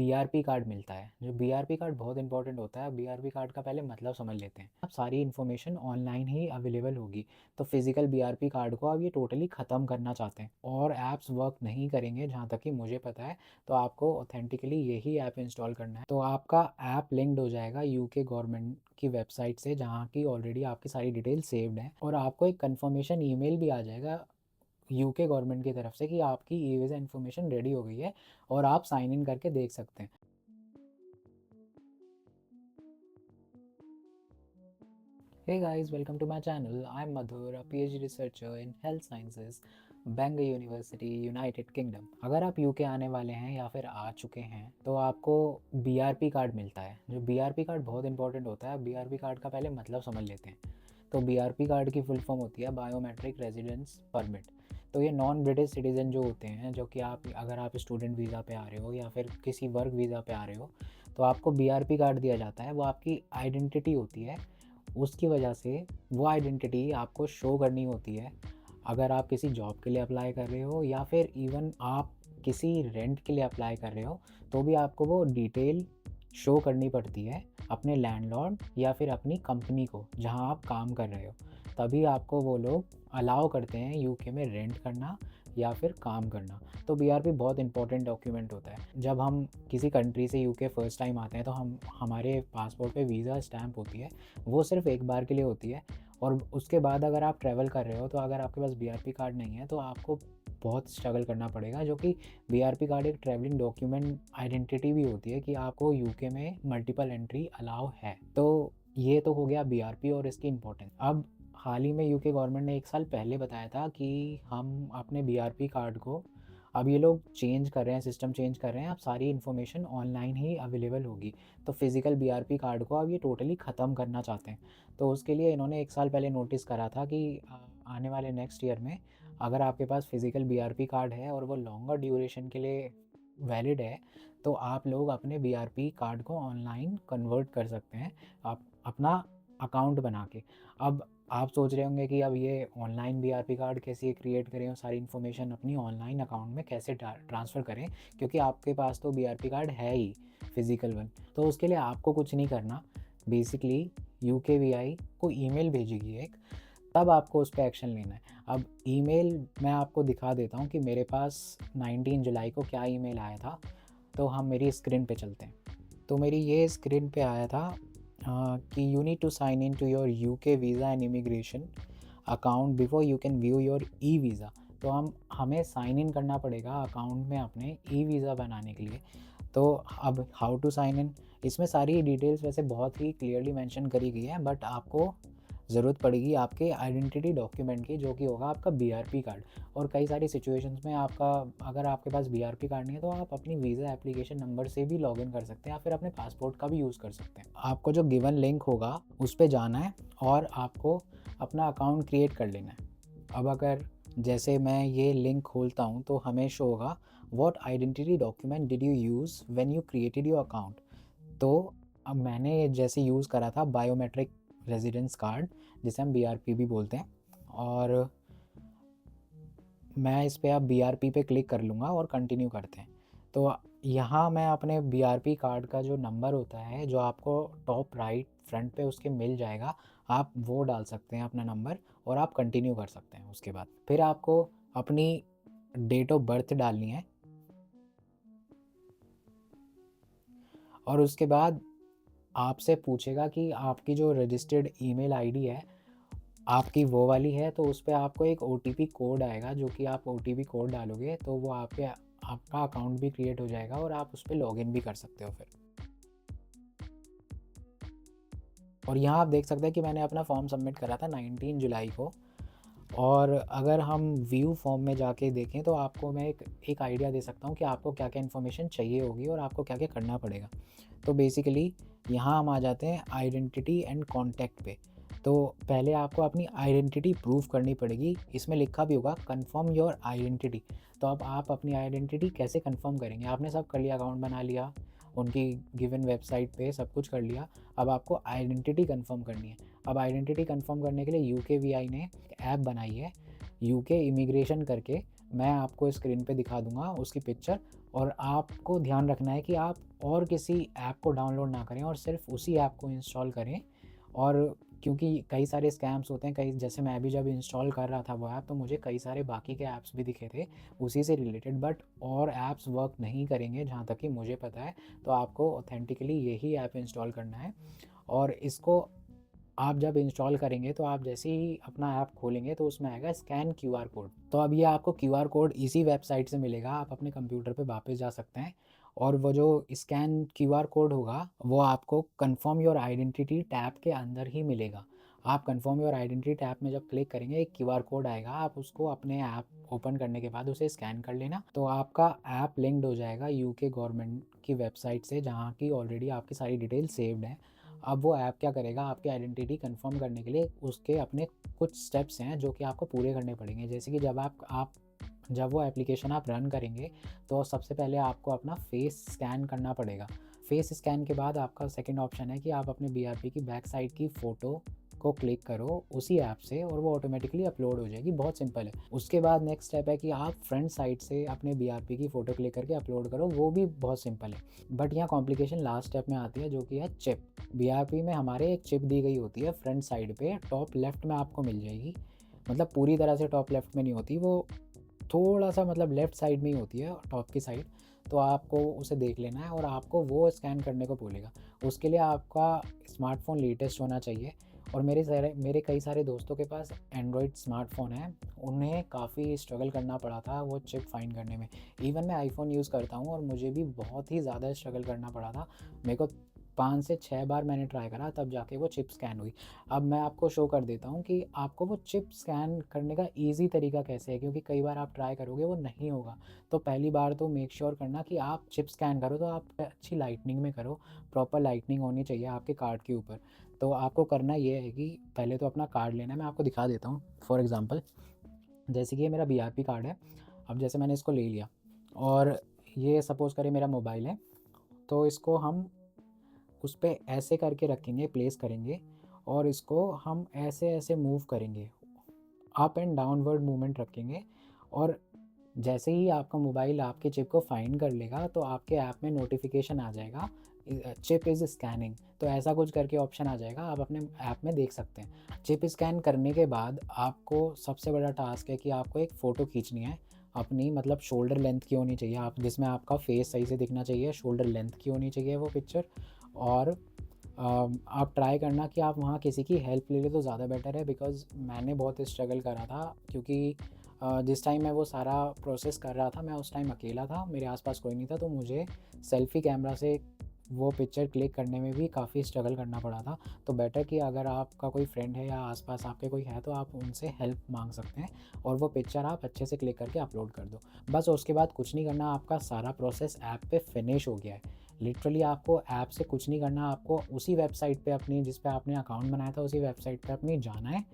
BRP card मिलता है। जो बीआरपी कार्ड बहुत इंपॉर्टेंट होता है। बीआरपी कार्ड का पहले मतलब समझ लेते हैं। अब सारी इन्फॉर्मेशन ऑनलाइन ही अवेलेबल होगी, तो फिजिकल बीआरपी कार्ड को अब ये टोटली ख़त्म करना चाहते हैं और ऐप्स वर्क नहीं करेंगे जहाँ तक कि मुझे पता है। तो आपको ऑथेंटिकली यही ऐप इंस्टॉल करना है। तो आपका ऐप लिंक्ड हो जाएगा यूके गवर्नमेंट की वेबसाइट से, जहाँ की ऑलरेडी आपकी सारी डिटेल सेव्ड हैं, और आपको एक कंफर्मेशन ईमेल भी आ जाएगा यूके गवर्नमेंट की तरफ से कि आपकी ई वीज़ा इन्फॉर्मेशन रेडी हो गई है और आप साइन इन करके देख सकते हैं। Hey guys, welcome to my channel. I'm Madhur, a PhD researcher in Health Sciences, Bangor University, United Kingdom. अगर आप यूके आने वाले हैं या फिर आ चुके हैं तो आपको बीआरपी कार्ड मिलता है। जो बीआरपी कार्ड बहुत इंपॉर्टेंट होता है। बीआरपी कार्ड का पहले मतलब समझ लेते हैं। तो बीआरपी कार्ड की फुल फॉर्म होती है बायोमेट्रिक रेजिडेंस परमिट। तो ये नॉन ब्रिटिश सिटीज़न जो होते हैं, जो कि आप अगर आप स्टूडेंट वीज़ा पे आ रहे हो या फिर किसी वर्क वीज़ा पे आ रहे हो, तो आपको बीआरपी कार्ड दिया जाता है। वो आपकी आइडेंटिटी होती है। उसकी वजह से वो आइडेंटिटी आपको शो करनी होती है। अगर आप किसी जॉब के लिए अप्लाई कर रहे हो या फिर इवन आप किसी रेंट के लिए अप्लाई कर रहे हो, तो भी आपको वो डिटेल शो करनी पड़ती है अपने लैंडलॉर्ड या फिर अपनी कंपनी को जहां आप काम कर रहे हो। तभी आपको वो लोग अलाउ करते हैं यूके में रेंट करना या फिर काम करना। तो बीआरपी बहुत इंपॉर्टेंट डॉक्यूमेंट होता है। जब हम किसी कंट्री से यूके फर्स्ट टाइम आते हैं तो हमारे पासपोर्ट पे वीज़ा स्टैंप होती है। वो सिर्फ एक बार के लिए होती है, और उसके बाद अगर आप ट्रैवल कर रहे हो तो अगर आपके पास बीआरपी कार्ड नहीं है तो आपको बहुत स्ट्रगल करना पड़ेगा। जो कि बीआरपी कार्ड एक ट्रैवलिंग डॉक्यूमेंट आइडेंटिटी भी होती है कि आपको यूके में मल्टीपल एंट्री अलाउ है। तो ये तो हो गया बीआरपी और इसकी इम्पोर्टेंस। अब हाल ही में यूके गवर्नमेंट ने 1 साल पहले बताया था कि हम अपने बीआरपी कार्ड को, अब ये लोग चेंज कर रहे हैं, सिस्टम चेंज कर रहे हैं। अब सारी इन्फॉर्मेशन ऑनलाइन ही अवेलेबल होगी। तो फिज़िकल बीआरपी कार्ड को अब ये टोटली ख़त्म करना चाहते हैं। तो उसके लिए इन्होंने 1 साल पहले नोटिस करा था कि आने वाले नेक्स्ट ईयर में अगर आपके पास फिज़िकल बीआरपी कार्ड है और वो लॉन्गर ड्यूरेशन के लिए वैलिड है, तो आप लोग अपने बीआरपी कार्ड को ऑनलाइन कन्वर्ट कर सकते हैं, आप अपना अकाउंट बना के। अब आप सोच रहे होंगे कि अब ये ऑनलाइन बीआरपी कार्ड कैसे क्रिएट करें और सारी इन्फॉर्मेशन अपनी ऑनलाइन अकाउंट में कैसे ट्रांसफ़र करें, क्योंकि आपके पास तो बीआरपी कार्ड है ही फिज़िकल वन। तो उसके लिए आपको कुछ नहीं करना। बेसिकली यूकेवीआई को ईमेल भेजेगी एक, तब आपको उस पे एक्शन लेना है। अब ईमेल मैं आपको दिखा देता हूँ कि मेरे पास 19 जुलाई को क्या ईमेल आया था। तो हम मेरी स्क्रीन पे चलते हैं। तो मेरी ये स्क्रीन पे आया था कि you need to sign in to your UK visa and immigration account before you can view your e visa. तो हमें साइन इन करना पड़ेगा अकाउंट में अपने ई वीज़ा बनाने के लिए। तो अब हाउ टू साइन इन, इसमें सारी डिटेल्स वैसे बहुत ही क्लियरली मेंशन करी गई है, बट आपको ज़रूरत पड़ेगी आपके आइडेंटिटी डॉक्यूमेंट की, जो कि होगा आपका बीआरपी कार्ड। और कई सारी सिचुएशंस में आपका, अगर आपके पास बीआरपी कार्ड नहीं है तो आप अपनी वीज़ा एप्लीकेशन नंबर से भी लॉगिन कर सकते हैं या फिर अपने पासपोर्ट का भी यूज़ कर सकते हैं। आपको जो गिवन लिंक होगा उस पे जाना है और आपको अपना अकाउंट क्रिएट कर लेना है। अब अगर जैसे मैं ये लिंक खोलता हूँ तो हमें शो होगा what identity document did you use when you created your account. तो अब मैंने जैसे यूज़ करा था बायोमेट्रिक रेजिडेंस कार्ड, जिसे हम बीआरपी भी बोलते हैं, और मैं इस पे अब बीआरपी पे क्लिक कर लूँगा और कंटिन्यू करते हैं। तो यहाँ मैं अपने बीआरपी कार्ड का जो नंबर होता है, जो आपको टॉप राइट फ्रंट पे उसके मिल जाएगा, आप वो डाल सकते हैं अपना नंबर और आप कंटिन्यू कर सकते हैं। उसके बाद फिर आपको अपनी डेट ऑफ बर्थ डालनी है, और उसके बाद आपसे पूछेगा कि आपकी जो रजिस्टर्ड ईमेल आईडी है आपकी वो वाली है। तो उस पे आपको एक ओटीपी कोड आएगा, जो कि आप ओटीपी कोड डालोगे तो वो आपका अकाउंट भी क्रिएट हो जाएगा और आप उस पे लॉगिन भी कर सकते हो फिर। और यहाँ आप देख सकते हैं कि मैंने अपना फॉर्म सबमिट करा था 19 जुलाई को। और अगर हम व्यू फॉर्म में जाके देखें तो आपको मैं एक आइडिया दे सकता हूँ कि आपको क्या क्या इन्फॉर्मेशन चाहिए होगी और आपको क्या क्या करना पड़ेगा। तो बेसिकली यहाँ हम आ जाते हैं आइडेंटिटी एंड कॉन्टैक्ट पे। तो पहले आपको अपनी आइडेंटिटी प्रूव करनी पड़ेगी। इसमें लिखा भी होगा कन्फर्म योर आइडेंटिटी। तो अब आप अपनी आइडेंटिटी कैसे कन्फर्म करेंगे? आपने सब कर लिया, अकाउंट बना लिया, उनकी गिवन वेबसाइट पे सब कुछ कर लिया। अब आपको आइडेंटिटी कन्फर्म करनी है। अब आइडेंटिटी कन्फर्म करने के लिए यूकेवीआई ने एक ऐप बनाई है, यूके इमिग्रेशन करके, मैं आपको स्क्रीन पे दिखा दूँगा उसकी पिक्चर, और आपको ध्यान रखना है कि आप और किसी ऐप को डाउनलोड ना करें और सिर्फ़ उसी ऐप को इंस्टॉल करें। और क्योंकि कई सारे स्कैम्स होते हैं, कई जैसे मैं भी जब इंस्टॉल कर रहा था वो ऐप, तो मुझे कई सारे बाकी के ऐप्स भी दिखे थे उसी से रिलेटेड, बट और ऐप्स वर्क नहीं करेंगे जहाँ तक कि मुझे पता है। तो आपको ऑथेंटिकली यही ऐप इंस्टॉल करना है, और इसको आप जब इंस्टॉल करेंगे तो आप जैसे ही अपना ऐप खोलेंगे तो उसमें आएगा स्कैन क्यूआर कोड। तो अब ये आपको क्यूआर कोड इसी वेबसाइट से मिलेगा, आप अपने कंप्यूटर पे वापस जा सकते हैं, और वो जो स्कैन क्यूआर कोड होगा वो आपको कन्फर्म योर आइडेंटिटी टैब के अंदर ही मिलेगा। आप कन्फर्म योर आइडेंटिटी टैब में जब क्लिक करेंगे एक क्यूआर कोड आएगा, आप उसको अपने ऐप ओपन करने के बाद उसे स्कैन कर लेना, तो आपका ऐप लिंक्ड हो जाएगा यूके गवर्नमेंट की वेबसाइट से, जहाँ की ऑलरेडी आपकी सारी डिटेल सेव्ड हैं। अब वो ऐप क्या करेगा, आपकी आइडेंटिटी कंफर्म करने के लिए उसके अपने कुछ स्टेप्स हैं जो कि आपको पूरे करने पड़ेंगे। जैसे कि जब वो एप्लीकेशन आप रन करेंगे तो सबसे पहले आपको अपना फेस स्कैन करना पड़ेगा। फेस स्कैन के बाद आपका सेकंड ऑप्शन है कि आप अपने बीआरपी की बैक साइड की फ़ोटो को क्लिक करो उसी ऐप से, और वो ऑटोमेटिकली अपलोड हो जाएगी। बहुत सिंपल है। उसके बाद नेक्स्ट स्टेप है कि आप फ्रंट साइड से अपने बीआरपी की फ़ोटो क्लिक करके अपलोड करो, वो भी बहुत सिंपल है। बट यहाँ कॉम्प्लिकेशन लास्ट स्टेप में आती है, जो कि है चिप। बीआरपी में हमारे एक चिप दी गई होती है फ्रंट साइड पे, टॉप लेफ्ट में आपको मिल जाएगी। मतलब पूरी तरह से टॉप लेफ्ट में नहीं होती वो, थोड़ा सा मतलब लेफ़्ट साइड में ही होती है, टॉप की साइड। तो आपको उसे देख लेना है और आपको वो स्कैन करने को बोलेगा। उसके लिए आपका स्मार्टफ़ोन लेटेस्ट होना चाहिए, और मेरे कई सारे दोस्तों के पास एंड्रॉयड स्मार्टफ़ोन है, उन्हें काफ़ी स्ट्रगल करना पड़ा था वो चिप फाइंड करने में। इवन मैं आईफ़ोन यूज़ करता हूँ और मुझे भी बहुत ही ज़्यादा स्ट्रगल करना पड़ा था। मेरे को 5 से 6 बार मैंने ट्राई करा तब जाके वो चिप स्कैन हुई। अब मैं आपको शो कर देता हूँ कि आपको वो चिप स्कैन करने का ईज़ी तरीका कैसे है, क्योंकि कई बार आप ट्राई करोगे वो नहीं होगा। तो पहली बार तो मेक श्योर करना कि आप चिप स्कैन करो तो आप अच्छी लाइटनिंग में करो, प्रॉपर लाइटनिंग होनी चाहिए आपके कार्ड के ऊपर। तो आपको करना ये है कि पहले तो अपना कार्ड लेना है, मैं आपको दिखा देता हूँ। फॉर एग्ज़ाम्पल, जैसे कि ये मेरा बीआरपी कार्ड है। अब जैसे मैंने इसको ले लिया, और ये सपोज़ करें मेरा मोबाइल है, तो इसको हम उस पे ऐसे करके रखेंगे, प्लेस करेंगे, और इसको हम ऐसे-ऐसे मूव करेंगे, अप एंड डाउनवर्ड मूवमेंट रखेंगे, और जैसे ही आपका मोबाइल आपके चिप को फाइंड कर लेगा तो आपके ऐप में नोटिफिकेशन आ जाएगा, चिप इज़ स्कैनिंग। तो ऐसा कुछ करके ऑप्शन आ जाएगा, आप अपने ऐप में देख सकते हैं। चिप स्कैन करने के बाद आपको सबसे बड़ा टास्क है कि आपको एक फ़ोटो खींचनी है अपनी, मतलब शोल्डर लेंथ की होनी चाहिए, आप जिसमें आपका फेस सही से दिखना चाहिए, शोल्डर लेंथ की होनी चाहिए वो पिक्चर। और आप ट्राई करना कि आप वहाँ किसी की हेल्प ले लें तो ज़्यादा बेटर है, बिकॉज़ मैंने बहुत स्ट्रगल करा था, क्योंकि जिस टाइम मैं वो सारा प्रोसेस कर रहा था मैं उस टाइम अकेला था, मेरे आसपास कोई नहीं था, तो मुझे सेल्फ़ी कैमरा से वो पिक्चर क्लिक करने में भी काफ़ी स्ट्रगल करना पड़ा था। तो बेटर कि अगर आपका कोई फ्रेंड है या आसपास आपके कोई है तो आप उनसे हेल्प मांग सकते हैं, और वो पिक्चर आप अच्छे से क्लिक करके अपलोड कर दो। बस उसके बाद कुछ नहीं करना, आपका सारा प्रोसेस ऐप पे फिनिश हो गया है। लिटरली आपको ऐप से कुछ नहीं करना, आपको उसी वेबसाइट पे अपनी, जिस पे आपने अकाउंट बनाया था उसी वेबसाइट पे अपनी जाना है,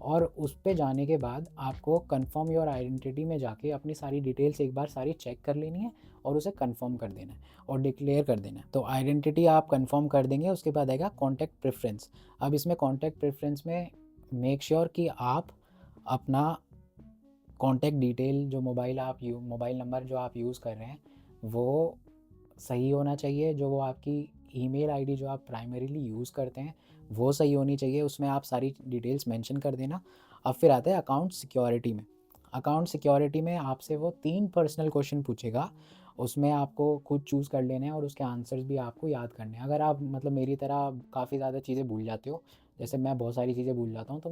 और उस पे जाने के बाद आपको कन्फर्म योर आइडेंटिटी में जाके अपनी सारी डिटेल्स एक बार सारी चेक कर लेनी है, और उसे कन्फर्म कर देना है और डिक्लेयर कर देना है। तो आइडेंटिटी आप कन्फर्म कर देंगे, उसके बाद आएगा कॉन्टैक्ट प्रेफ़रेंस। अब इसमें कॉन्टैक्ट प्रेफ़रेंस में मेक श्योर कि आप अपना कॉन्टैक्ट डिटेल, जो मोबाइल नंबर जो आप यूज़ कर रहे हैं वो सही होना चाहिए, जो वो आपकी ईमेल आईडी जो आप प्राइमरीली यूज़ करते हैं वो सही होनी चाहिए, उसमें आप सारी डिटेल्स मेंशन कर देना। अब फिर आता है अकाउंट सिक्योरिटी में। अकाउंट सिक्योरिटी में आपसे वो 3 पर्सनल क्वेश्चन पूछेगा, उसमें आपको खुद चूज़ कर लेने हैं और उसके आंसर्स भी आपको याद करने हैं। अगर आप मतलब मेरी तरह काफ़ी ज़्यादा चीज़ें भूल जाते हो, जैसे मैं बहुत सारी चीज़ें भूल जाता हूँ, तो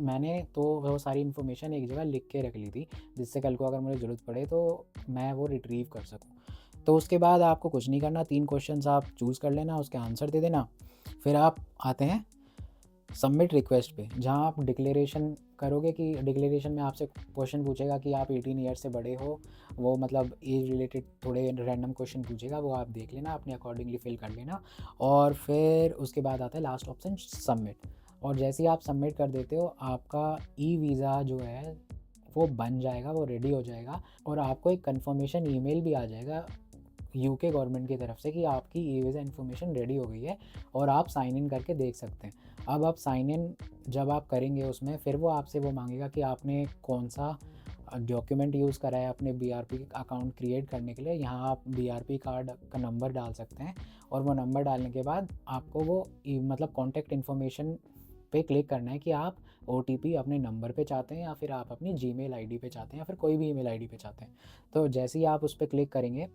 मैंने तो वो सारी इन्फॉर्मेशन एक जगह लिख के रख ली थी, जिससे कल को अगर मुझे ज़रूरत पड़े तो मैं वो रिट्रीव कर सकूँ। तो उसके बाद आपको कुछ नहीं करना, 3 क्वेश्चंस आप चूज़ कर लेना, उसके आंसर दे देना। फिर आप आते हैं सबमिट रिक्वेस्ट पे, जहाँ आप डिक्लेरेशन करोगे, कि डिक्लेरेशन में आपसे क्वेश्चन पूछेगा कि आप 18 ईयर से बड़े हो, वो मतलब एज रिलेटेड थोड़े रैंडम क्वेश्चन पूछेगा, वो आप देख लेना, अपने अकॉर्डिंगली फिल कर लेना। और फिर उसके बाद आता है लास्ट ऑप्शन सबमिट, और जैसे ही आप सबमिट कर देते हो आपका ई वीज़ा जो है वो बन जाएगा, वो रेडी हो जाएगा, और आपको एक कन्फर्मेशन ईमेल भी आ जाएगा यूके गवर्नमेंट की तरफ से कि आपकी ई वीज़ा इन्फॉर्मेशन रेडी हो गई है, और आप साइन इन करके देख सकते हैं। अब आप साइन इन जब आप करेंगे उसमें, फिर वो आपसे वो मांगेगा कि आपने कौन सा डॉक्यूमेंट यूज़ करा है अपने BRP अकाउंट क्रिएट करने के लिए, यहाँ आप BRP कार्ड का नंबर डाल सकते हैं और वो नंबर डालने के बाद आपको वो मतलब कॉन्टैक्ट इन्फॉर्मेशन पे क्लिक करना है कि आप OTP अपने नंबर पे चाहते हैं या फिर आप अपनी जीमेल आईडी पे चाहते हैं या फिर कोई भी ईमेल आईडी पे चाहते हैं। तो जैसे ही आप उस पर क्लिक करेंगे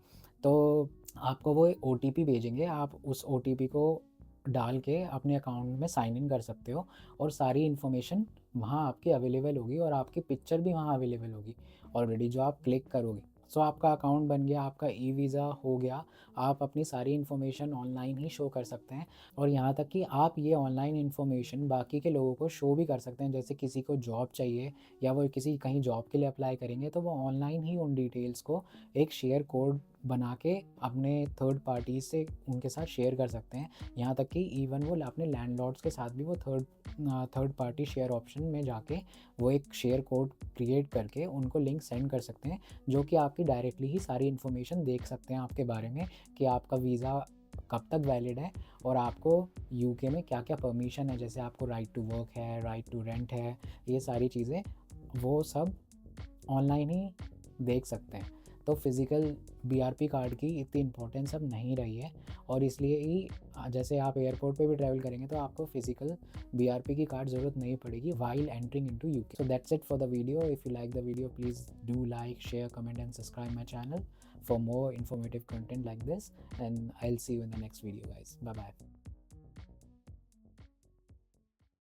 तो आपको वो OTP भेजेंगे, आप उस OTP को डाल के अपने अकाउंट में साइन इन कर सकते हो और सारी इन्फॉर्मेशन वहाँ आपकी अवेलेबल होगी और आपकी पिक्चर भी वहाँ अवेलेबल होगी ऑलरेडी जो आप क्लिक करोगे। सो आपका अकाउंट बन गया, आपका वीज़ा हो गया, आप अपनी सारी इन्फॉर्मेशन ऑनलाइन ही शो कर सकते हैं और यहाँ तक कि आप ये ऑनलाइन इन्फॉर्मेशन बाकी के लोगों को शो भी कर सकते हैं। जैसे किसी को जॉब चाहिए या वो किसी कहीं जॉब के लिए अप्लाई करेंगे तो वो ऑनलाइन ही उन डिटेल्स को एक शेयर कोड बना के अपने थर्ड पार्टी से उनके साथ शेयर कर सकते हैं। यहाँ तक कि इवन वो अपने लैंडलॉर्ड्स के साथ भी वो थर्ड पार्टी शेयर ऑप्शन में जाके वो एक शेयर कोड क्रिएट करके उनको लिंक सेंड कर सकते हैं, जो कि आपकी डायरेक्टली ही सारी इन्फॉर्मेशन देख सकते हैं आपके बारे में कि आपका वीज़ा कब तक वैलिड है और आपको यूके में क्या क्या परमिशन है, जैसे आपको राइट टू वर्क है, राइट टू रेंट है, ये सारी चीज़ें वो सब ऑनलाइन ही देख सकते हैं। तो फिज़िकल BRP कार्ड की इतनी इम्पोर्टेंस अब नहीं रही है और इसलिए ही जैसे आप एयरपोर्ट पे भी ट्रैवल करेंगे तो आपको फिज़िकल BRP की कार्ड ज़रूरत नहीं पड़ेगी while entering into UK. So that's it for the video. If you like the video, please do like, share, comment and subscribe my channel for more informative content like this, and I'll see you in the next video, guys. Bye bye.